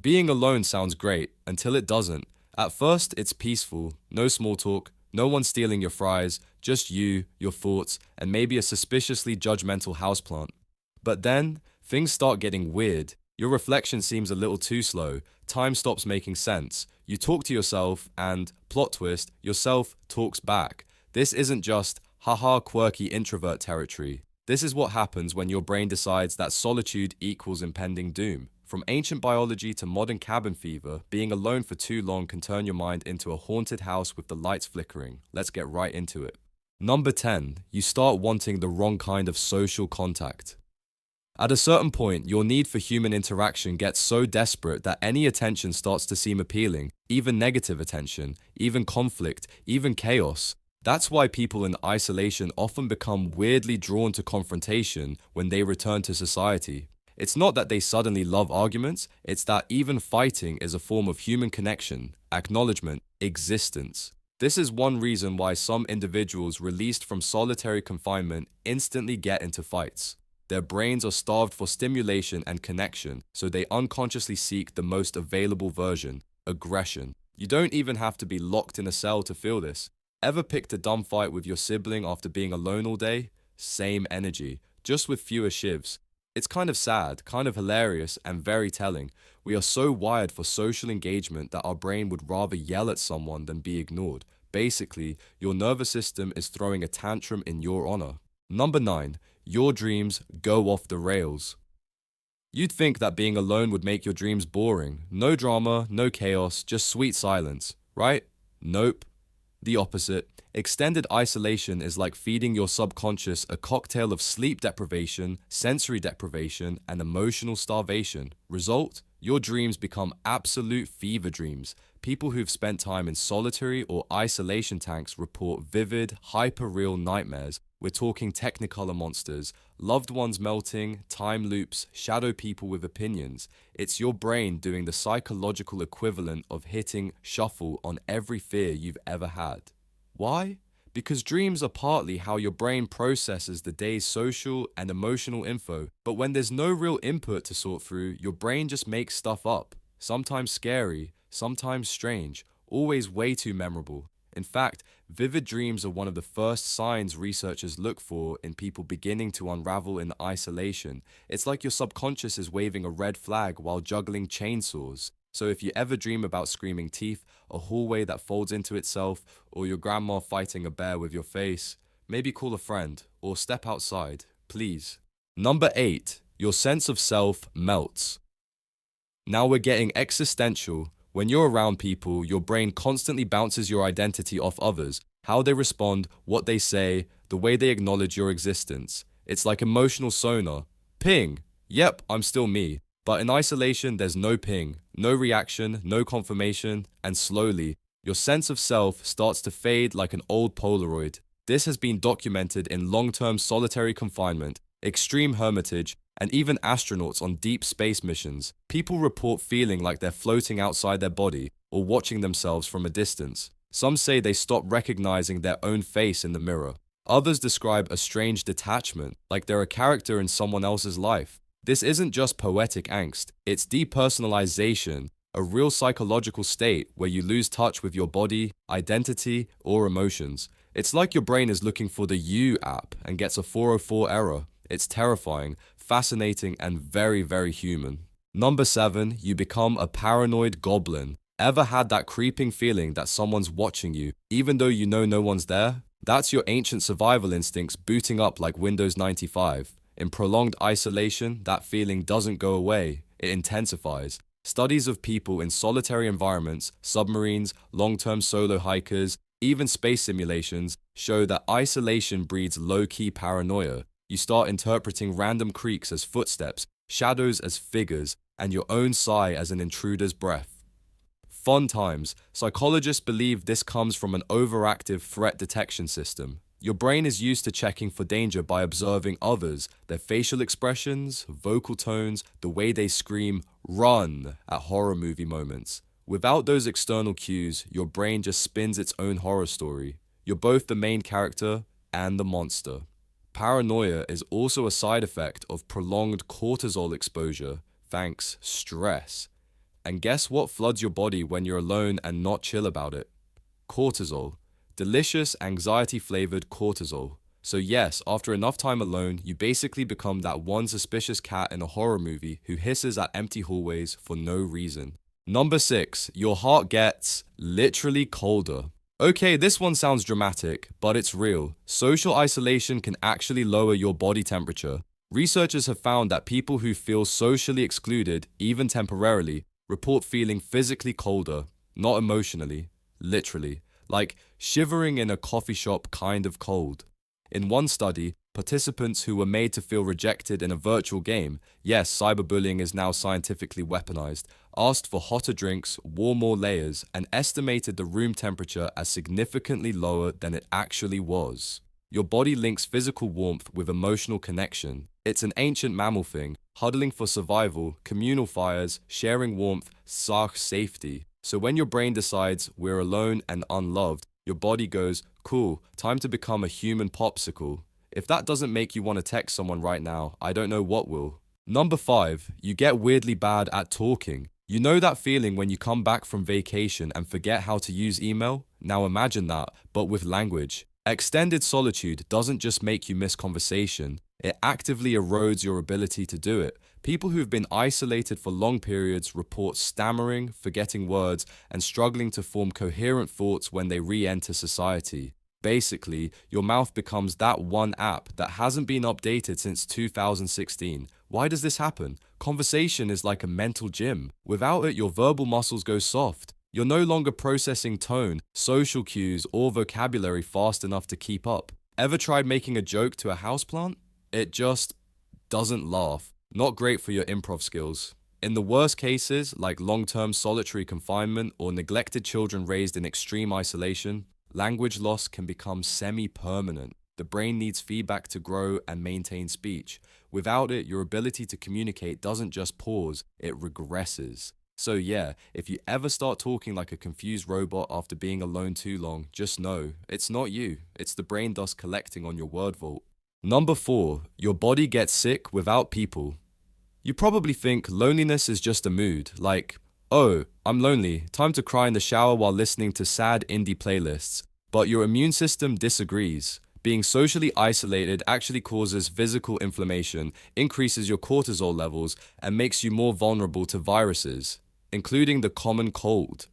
Being alone sounds great until it doesn't. At first, it's peaceful, no small talk, no one stealing your fries, just you, your thoughts, and maybe a suspiciously judgmental houseplant. But then, things start getting weird. Your reflection seems a little too slow, time stops making sense. You talk to yourself, and, plot twist, yourself talks back. This isn't just, haha, quirky introvert territory. This is what happens when your brain decides that solitude equals impending doom. From ancient biology to modern cabin fever, being alone for too long can turn your mind into a haunted house with the lights flickering. Let's get right into it. Number 10, you start wanting the wrong kind of social contact. At a certain point, your need for human interaction gets so desperate that any attention starts to seem appealing, even negative attention, even conflict, even chaos. That's why people in isolation often become weirdly drawn to confrontation when they return to society. It's not that they suddenly love arguments, it's that even fighting is a form of human connection, acknowledgement, existence. This is one reason why some individuals released from solitary confinement instantly get into fights. Their brains are starved for stimulation and connection, so they unconsciously seek the most available version, aggression. You don't even have to be locked in a cell to feel this. Ever picked a dumb fight with your sibling after being alone all day? Same energy, just with fewer shivs. It's kind of sad, kind of hilarious, and very telling. We are so wired for social engagement that our brain would rather yell at someone than be ignored. Basically, your nervous system is throwing a tantrum in your honor. Number 9, your dreams go off the rails. You'd think that being alone would make your dreams boring. No drama, no chaos, just sweet silence, right? Nope. The opposite. Extended isolation is like feeding your subconscious a cocktail of sleep deprivation, sensory deprivation, and emotional starvation. Result? Your dreams become absolute fever dreams. People who've spent time in solitary or isolation tanks report vivid, hyper-real nightmares. We're talking technicolor monsters, loved ones melting, time loops, shadow people with opinions. It's your brain doing the psychological equivalent of hitting shuffle on every fear you've ever had. Why? Because dreams are partly how your brain processes the day's social and emotional info, but when there's no real input to sort through, your brain just makes stuff up. Sometimes scary, sometimes strange, always way too memorable. In fact, vivid dreams are one of the first signs researchers look for in people beginning to unravel in isolation. It's like your subconscious is waving a red flag while juggling chainsaws. So if you ever dream about screaming teeth, a hallway that folds into itself, or your grandma fighting a bear with your face, maybe call a friend or step outside, please. Number 8, your sense of self melts. Now we're getting existential. When you're around people, your brain constantly bounces your identity off others, how they respond, what they say, the way they acknowledge your existence. It's like emotional sonar. Ping! Yep, I'm still me. But in isolation, there's no ping, no reaction, no confirmation, and slowly, your sense of self starts to fade like an old Polaroid. This has been documented in long-term solitary confinement, extreme hermitage, and even astronauts on deep space missions. People report feeling like they're floating outside their body or watching themselves from a distance. Some say they stop recognizing their own face in the mirror. Others describe a strange detachment, like they're a character in someone else's life. This isn't just poetic angst, it's depersonalization, a real psychological state where you lose touch with your body, identity, or emotions. It's like your brain is looking for the You app and gets a 404 error. It's terrifying, fascinating, and very, very human. Number 7, you become a paranoid goblin. Ever had that creeping feeling that someone's watching you, even though you know no one's there? That's your ancient survival instincts booting up like Windows 95. In prolonged isolation, that feeling doesn't go away, it intensifies. Studies of people in solitary environments, submarines, long-term solo hikers, even space simulations, show that isolation breeds low-key paranoia. You start interpreting random creaks as footsteps, shadows as figures, and your own sigh as an intruder's breath. Fun times. Psychologists believe this comes from an overactive threat detection system. Your brain is used to checking for danger by observing others, their facial expressions, vocal tones, the way they scream, run, at horror movie moments. Without those external cues, your brain just spins its own horror story. You're both the main character and the monster. Paranoia is also a side effect of prolonged cortisol exposure, thanks stress. And guess what floods your body when you're alone and not chill about it? Cortisol. Delicious, anxiety-flavored cortisol. So yes, after enough time alone, you basically become that one suspicious cat in a horror movie who hisses at empty hallways for no reason. Number 6, your heart gets literally colder. Okay, this one sounds dramatic, but it's real. Social isolation can actually lower your body temperature. Researchers have found that people who feel socially excluded, even temporarily, report feeling physically colder, not emotionally, literally, like shivering in a coffee shop kind of cold. In one study, participants who were made to feel rejected in a virtual game, yes, cyberbullying is now scientifically weaponized, asked for hotter drinks, wore more layers, and estimated the room temperature as significantly lower than it actually was. Your body links physical warmth with emotional connection. It's an ancient mammal thing, huddling for survival, communal fires, sharing warmth, safety. So when your brain decides we're alone and unloved, your body goes, cool, time to become a human popsicle. If that doesn't make you want to text someone right now, I don't know what will. Number 5, you get weirdly bad at talking. You know that feeling when you come back from vacation and forget how to use email? Now imagine that, but with language. Extended solitude doesn't just make you miss conversation, it actively erodes your ability to do it. People who've been isolated for long periods report stammering, forgetting words, and struggling to form coherent thoughts when they re-enter society. Basically, your mouth becomes that one app that hasn't been updated since 2016. Why does this happen? Conversation is like a mental gym. Without it, your verbal muscles go soft. You're no longer processing tone, social cues, or vocabulary fast enough to keep up. Ever tried making a joke to a houseplant? It just doesn't laugh. Not great for your improv skills. In the worst cases, like long-term solitary confinement or neglected children raised in extreme isolation, language loss can become semi-permanent. The brain needs feedback to grow and maintain speech. Without it, your ability to communicate doesn't just pause, it regresses. So yeah, if you ever start talking like a confused robot after being alone too long, just know, it's not you, it's the brain dust collecting on your word vault. Number 4, your body gets sick without people. You probably think loneliness is just a mood, like, oh, I'm lonely, time to cry in the shower while listening to sad indie playlists. But your immune system disagrees. Being socially isolated actually causes physical inflammation, increases your cortisol levels, and makes you more vulnerable to viruses, including the common cold.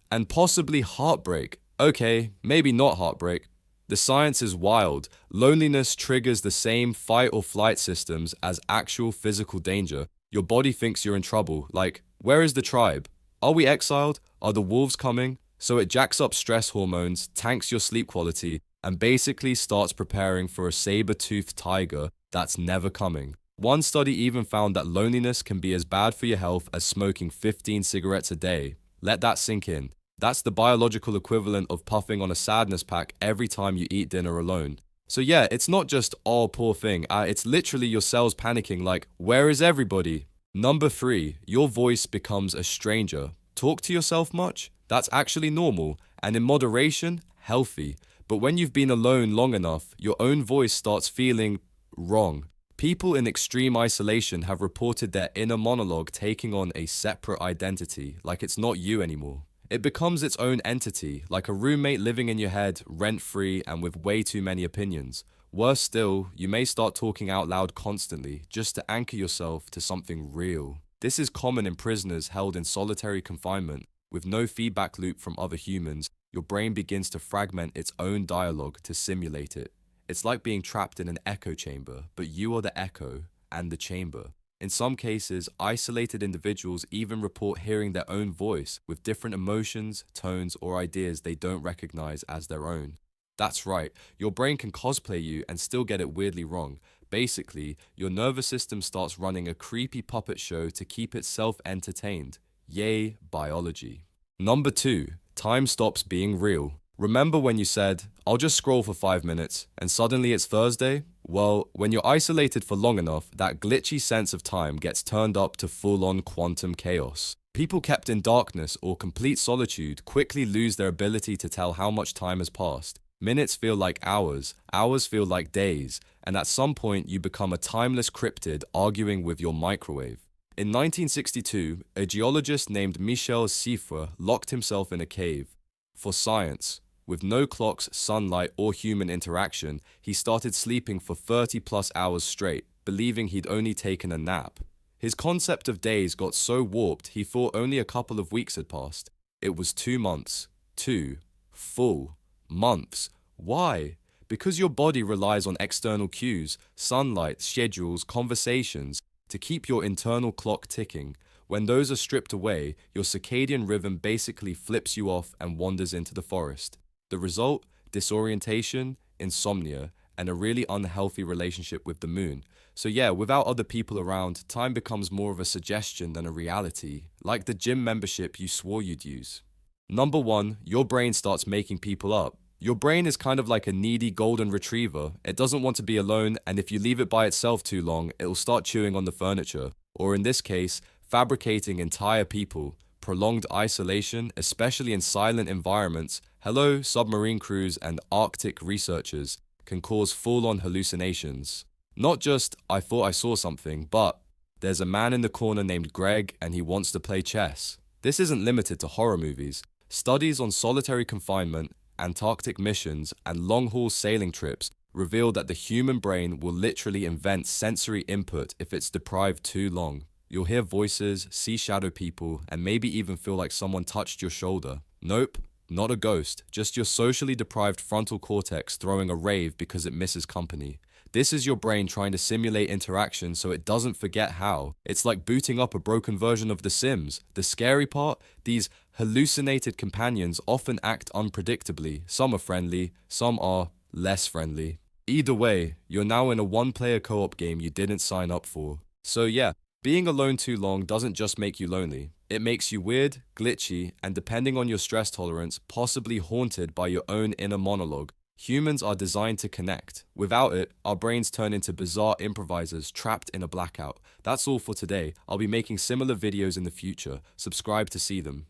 And possibly heartbreak. Okay, maybe not heartbreak. The science is wild. Loneliness triggers the same fight or flight systems as actual physical danger. Your body thinks you're in trouble, like, where is the tribe? Are we exiled? Are the wolves coming? So it jacks up stress hormones, tanks your sleep quality, and basically starts preparing for a saber-toothed tiger that's never coming. One study even found that loneliness can be as bad for your health as smoking 15 cigarettes a day. Let that sink in. That's the biological equivalent of puffing on a sadness pack every time you eat dinner alone. So yeah, it's not just, oh, poor thing. It's literally your cells panicking like, where is everybody? Number 3, your voice becomes a stranger. Talk to yourself much? That's actually normal, and in moderation, healthy. But when you've been alone long enough, your own voice starts feeling wrong. People in extreme isolation have reported their inner monologue taking on a separate identity, like it's not you anymore. It becomes its own entity, like a roommate living in your head, rent-free and with way too many opinions. Worse still, you may start talking out loud constantly, just to anchor yourself to something real. This is common in prisoners held in solitary confinement. With no feedback loop from other humans, your brain begins to fragment its own dialogue to simulate it. It's like being trapped in an echo chamber, but you are the echo and the chamber. In some cases, isolated individuals even report hearing their own voice with different emotions, tones, or ideas they don't recognize as their own. That's right, your brain can cosplay you and still get it weirdly wrong. Basically, your nervous system starts running a creepy puppet show to keep itself entertained. Yay, biology. Number 2, time stops being real. Remember when you said, I'll just scroll for 5 minutes, and suddenly it's Thursday? Well, when you're isolated for long enough, that glitchy sense of time gets turned up to full-on quantum chaos. People kept in darkness or complete solitude quickly lose their ability to tell how much time has passed. Minutes feel like hours feel like days, and at some point you become a timeless cryptid arguing with your microwave. In 1962, a geologist named Michel Siffre locked himself in a cave. For science, with no clocks, sunlight, or human interaction, he started sleeping for 30 plus hours straight, believing he'd only taken a nap. His concept of days got so warped he thought only a couple of weeks had passed. It was 2 months. 2 full months. Why? Because your body relies on external cues, sunlight, schedules, conversations, to keep your internal clock ticking. When those are stripped away, your circadian rhythm basically flips you off and wanders into the forest. The result? Disorientation, insomnia, and a really unhealthy relationship with the moon. So yeah, without other people around, time becomes more of a suggestion than a reality, like the gym membership you swore you'd use. Number 1, your brain starts making people up. Your brain is kind of like a needy golden retriever. It doesn't want to be alone, and if you leave it by itself too long, it'll start chewing on the furniture. Or in this case, fabricating entire people. Prolonged isolation, especially in silent environments, hello, submarine crews and Arctic researchers, can cause full-on hallucinations. Not just, I thought I saw something, but there's a man in the corner named Greg and he wants to play chess. This isn't limited to horror movies. Studies on solitary confinement, Antarctic missions, and long-haul sailing trips reveal that the human brain will literally invent sensory input if it's deprived too long. You'll hear voices, see shadow people, and maybe even feel like someone touched your shoulder. Nope, not a ghost, just your socially deprived frontal cortex throwing a rave because it misses company. This is your brain trying to simulate interaction so it doesn't forget how. It's like booting up a broken version of The Sims. The scary part? These hallucinated companions often act unpredictably. Some are friendly, some are less friendly. Either way, you're now in a one-player co-op game you didn't sign up for. So yeah, being alone too long doesn't just make you lonely. It makes you weird, glitchy, and depending on your stress tolerance, possibly haunted by your own inner monologue. Humans are designed to connect. Without it, our brains turn into bizarre improvisers trapped in a blackout. That's all for today. I'll be making similar videos in the future. Subscribe to see them.